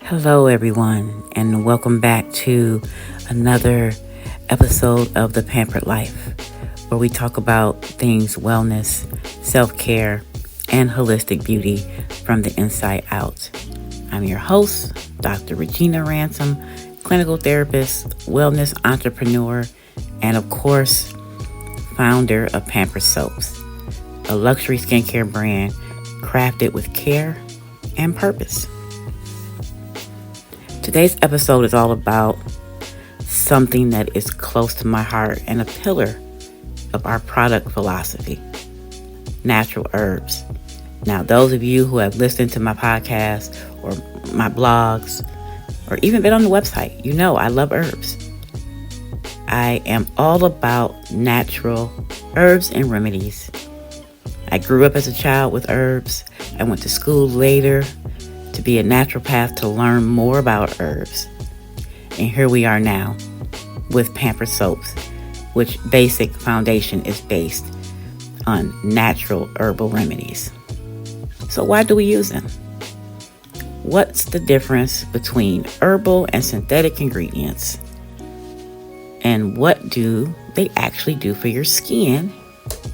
Hello, everyone, and welcome back to another episode of The Pampered Life, where we talk about things wellness, self-care, and holistic beauty from the inside out. I'm your host, Dr. Regina Ransom, clinical therapist, wellness entrepreneur, and of course, founder of Pampered Soaps, a luxury skincare brand crafted with care and purpose. Today's episode is all about something that is close to my heart and a pillar of our product philosophy, natural herbs. Now, those of you who have listened to my podcast or my blogs or even been on the website, you know I love herbs. I am all about natural herbs and remedies. I grew up as a child with herbs. I went to school later to be a naturopath to learn more about herbs. And here we are now with Pampered Soaps, which basic foundation is based on natural herbal remedies. So why do we use them? What's the difference between herbal and synthetic ingredients? And what do they actually do for your skin?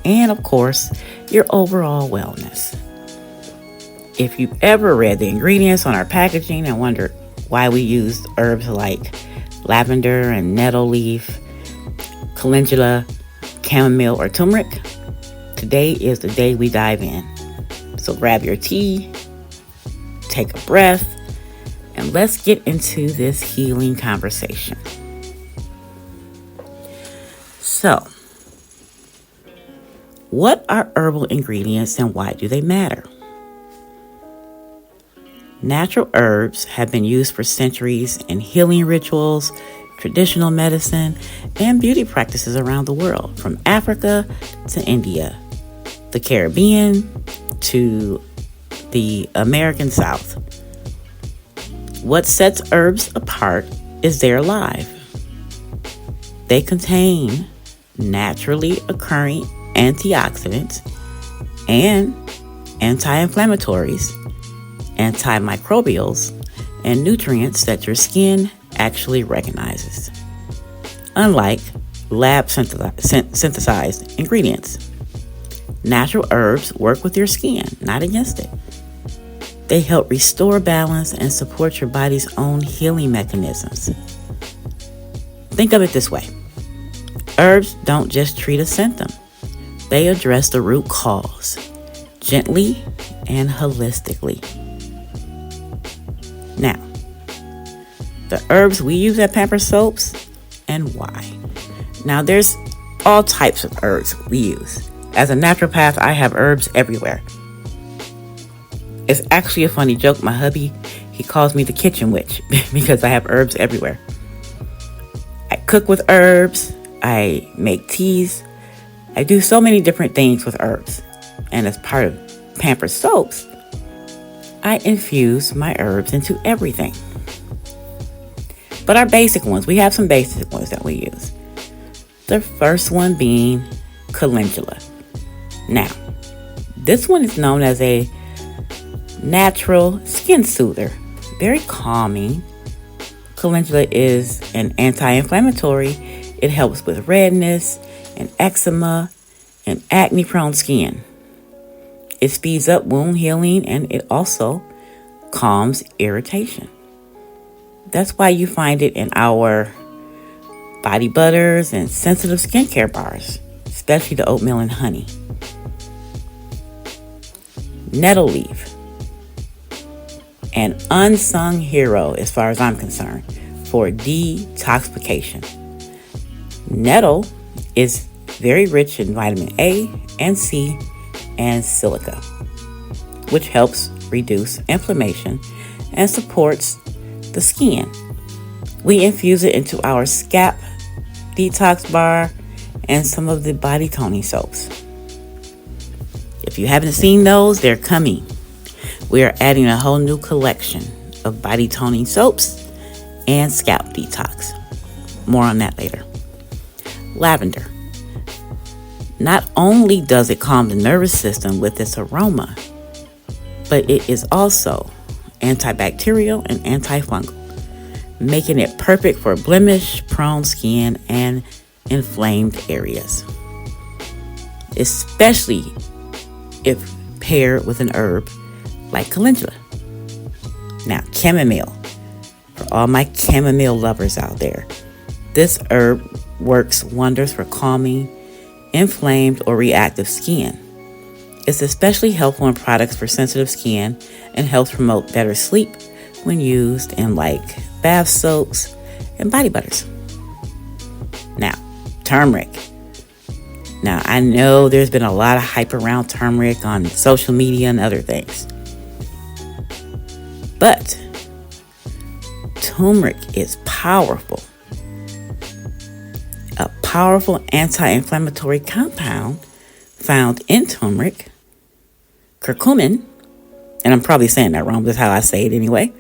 And of course, your overall wellness. If you've ever read the ingredients on our packaging and wondered why we used herbs like lavender and nettle leaf, calendula, chamomile, or turmeric, today is the day we dive in. So grab your tea, take a breath, and let's get into this healing conversation. So, what are herbal ingredients and why do they matter? Natural herbs have been used for centuries in healing rituals, traditional medicine, and beauty practices around the world, from Africa to India, the Caribbean to the American South. What sets herbs apart is they're alive. They contain naturally occurring antioxidants and anti-inflammatories, antimicrobials, and nutrients that your skin actually recognizes, unlike lab synthesized ingredients. Natural herbs work with your skin, not against it. They help restore balance and support your body's own healing mechanisms. Think of it this way. Herbs don't just treat a symptom. They address the root cause, gently and holistically. Now, the herbs we use at Pampered Soaps and why. Now, there's all types of herbs we use. As a naturopath, I have herbs everywhere. It's actually a funny joke. My hubby, he calls me the kitchen witch because I have herbs everywhere. I cook with herbs. I make teas. I do so many different things with herbs. And as part of Pampered Soaps, I infuse my herbs into everything. But our basic ones, we have some basic ones that we use. The first one being calendula. Now, this one is known as a natural skin soother, very calming. Calendula is an anti-inflammatory. It helps with redness and eczema and acne-prone skin. It speeds up wound healing and it also calms irritation. That's why you find it in our body butters and sensitive skincare bars, especially the oatmeal and honey. Nettle leaf, an unsung hero as far as I'm concerned for detoxification. Nettle is very rich in vitamin A and C and silica, which helps reduce inflammation and supports the skin. We infuse it into our scalp detox bar and some of the body toning soaps. If you haven't seen those, they're coming. We are adding a whole new collection of body toning soaps and scalp detox. More on that later. Lavender. Not only does it calm the nervous system with its aroma, but it is also antibacterial, and antifungal, making it perfect for blemish-prone skin and inflamed areas, especially if paired with an herb like calendula. Now, chamomile. For all my chamomile lovers out there, this herb works wonders for calming inflamed or reactive skin. It's especially helpful in products for sensitive skin and helps promote better sleep when used in like bath soaps and body butters. Now, turmeric. Now, I know there's been a lot of hype around turmeric on social media and other things. But turmeric is powerful. A powerful anti-inflammatory compound found in turmeric, curcumin, and I'm probably saying that wrong, but that's how I say it anyway.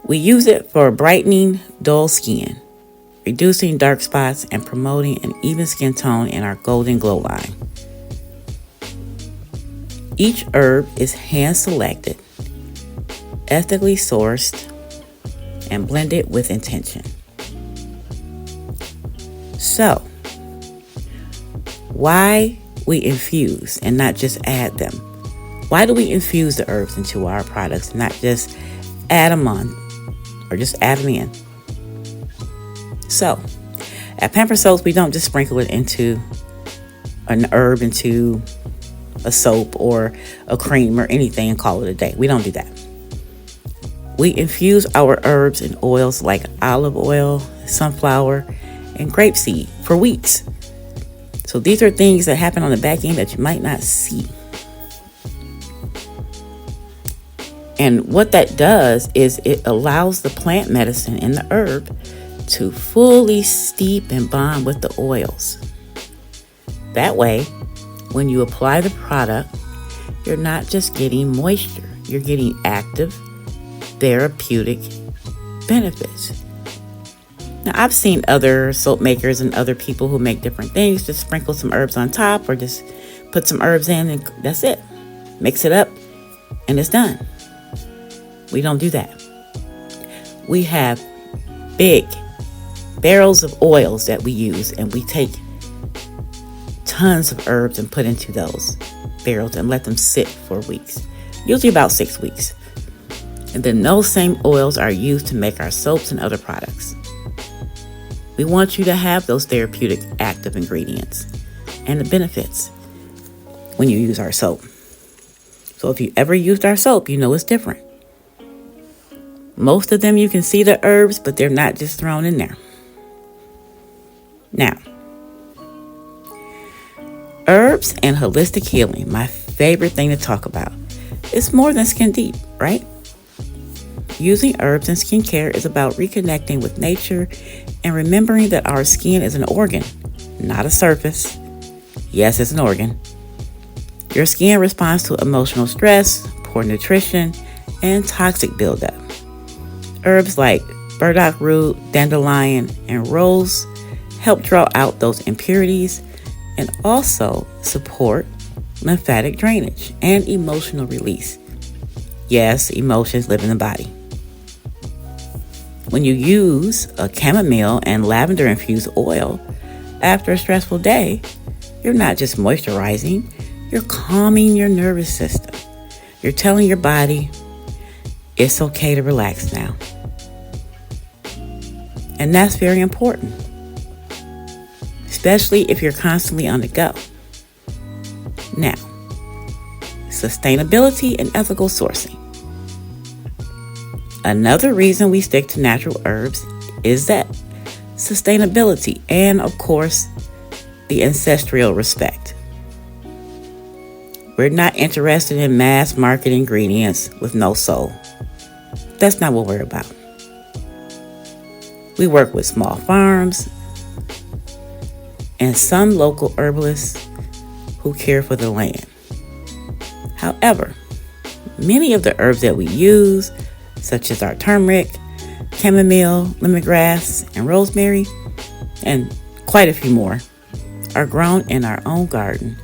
We use it for brightening dull skin, reducing dark spots, and promoting an even skin tone in our golden glow line. Each herb is hand-selected, ethically sourced, and blended with intention. So, why we infuse and not just add them? Why do we infuse the herbs into our products and not just add them on or just add them in? So, at Pamper Soaps, we don't just sprinkle it into an herb into a soap or a cream or anything and call it a day. We don't do that. We infuse our herbs in oils like olive oil, sunflower, and grapeseed for weeks. So these are things that happen on the back end that you might not see. And what that does is it allows the plant medicine in the herb to fully steep and bond with the oils. That way, when you apply the product, you're not just getting moisture, you're getting active, therapeutic benefits. Now, I've seen other soap makers and other people who make different things, just sprinkle some herbs on top or just put some herbs in and that's it. Mix it up and it's done. We don't do that. We have big barrels of oils that we use, and we take tons of herbs and put into those barrels and let them sit for weeks, usually about 6 weeks. And then those same oils are used to make our soaps and other products. We want you to have those therapeutic active ingredients and the benefits when you use our soap. So if you ever used our soap, you know it's different. Most of them you can see the herbs, but they're not just thrown in there. Now, herbs and holistic healing, my favorite thing to talk about. It's more than skin deep, right? Using herbs in skincare is about reconnecting with nature and remembering that our skin is an organ, not a surface. Yes, it's an organ. Your skin responds to emotional stress, poor nutrition, and toxic buildup. Herbs like burdock root, dandelion, and rose help draw out those impurities and also support lymphatic drainage and emotional release. Yes, emotions live in the body. When you use a chamomile and lavender infused oil after a stressful day, you're not just moisturizing, you're calming your nervous system. You're telling your body it's okay to relax now. And that's very important, especially if you're constantly on the go. Now, sustainability and ethical sourcing. Another reason we stick to natural herbs is that sustainability and, of course, the ancestral respect. We're not interested in mass market ingredients with no soul. That's not what we're about. We work with small farms and some local herbalists who care for the land. However, many of the herbs that we use, such as our turmeric, chamomile, lemongrass, and rosemary, and quite a few more, are grown in our own garden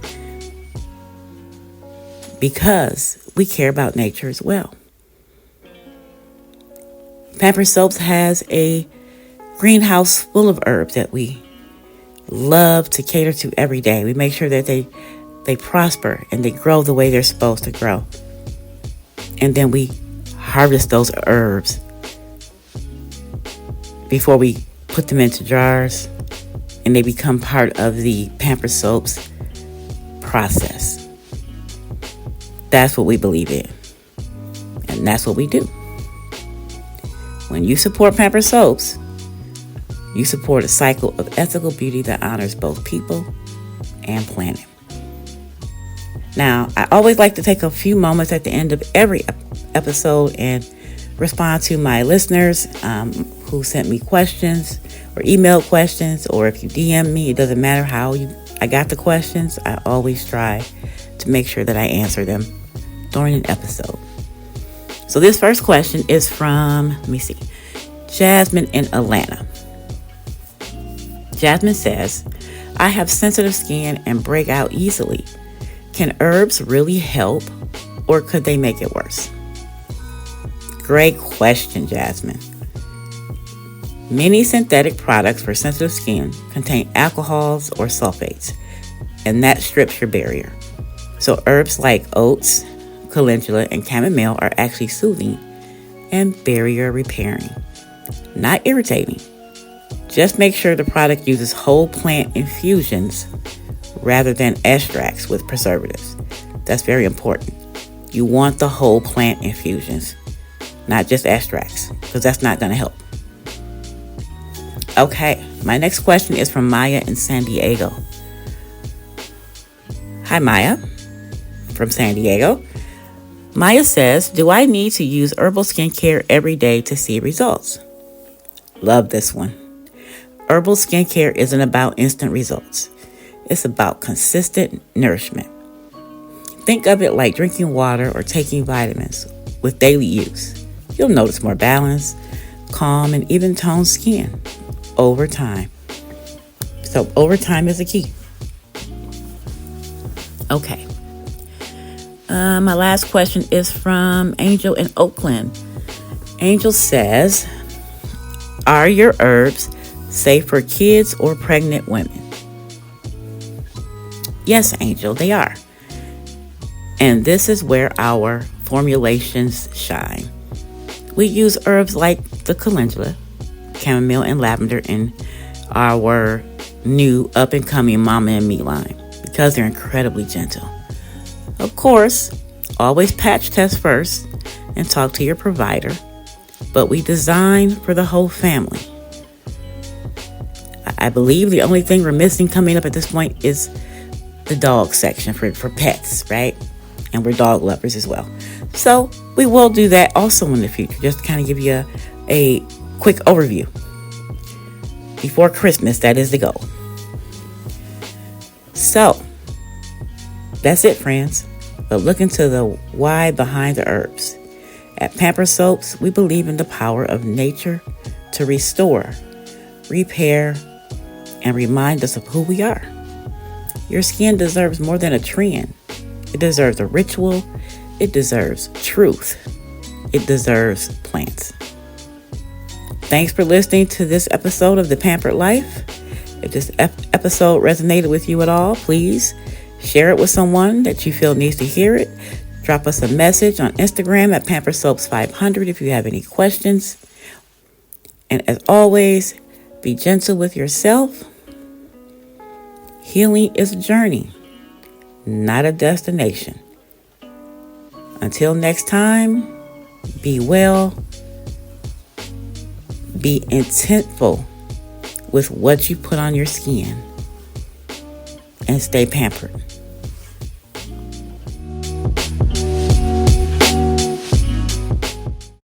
because we care about nature as well. Pampered Soaps has a greenhouse full of herbs that we love to cater to every day. We make sure that they prosper and they grow the way they're supposed to grow. And then we harvest those herbs before we put them into jars, and they become part of the Pampered Soaps process. That's what we believe in, and that's what we do. When you support Pampered Soaps, you support a cycle of ethical beauty that honors both people and planet. Now, I always like to take a few moments at the end of every episode and respond to my listeners who sent me questions or email questions, or if you DM me, it doesn't matter how I got the questions. I always try to make sure that I answer them during an episode. So this first question is from, Jasmine in Atlanta. Jasmine says, I have sensitive skin and break out easily. Can herbs really help, or could they make it worse? Great question, Jasmine. Many synthetic products for sensitive skin contain alcohols or sulfates, and that strips your barrier. So herbs like oats, calendula, and chamomile are actually soothing and barrier repairing, not irritating. Just make sure the product uses whole plant infusions rather than extracts with preservatives. That's very important. You want the whole plant infusions, not just extracts, because that's not going to help. Okay, my next question is from Maya in San Diego. Hi, Maya from San Diego. Maya says, do I need to use herbal skincare every day to see results? Love this one. Herbal skincare isn't about instant results. It's about consistent nourishment. Think of it like drinking water or taking vitamins with daily use. You'll notice more balanced, calm, and even toned skin over time. So over time is the key. Okay. My last question is from Angel in Oakland. Angel says, are your herbs safe for kids or pregnant women? Yes, Angel, they are. And this is where our formulations shine. We use herbs like the calendula, chamomile, and lavender in our new up-and-coming Mama and Me line because they're incredibly gentle. Of course, always patch test first and talk to your provider, but we design for the whole family. I believe the only thing we're missing coming up at this point is the dog section for pets, right? And we're dog lovers as well. So we will do that also in the future, just to kind of give you a quick overview. Before Christmas, that is the goal. So that's it, friends. But look into the why behind the herbs. At Pampered Soaps, we believe in the power of nature to restore, repair, and remind us of who we are. Your skin deserves more than a trend. It deserves a ritual. It deserves truth. It deserves plants. Thanks for listening to this episode of The Pampered Life. If this episode resonated with you at all, please share it with someone that you feel needs to hear it. Drop us a message on Instagram at Pampered Soaps 500 if you have any questions. And as always, be gentle with yourself. Healing is a journey, not a destination. Until next time, be well, be intentful with what you put on your skin, and stay pampered.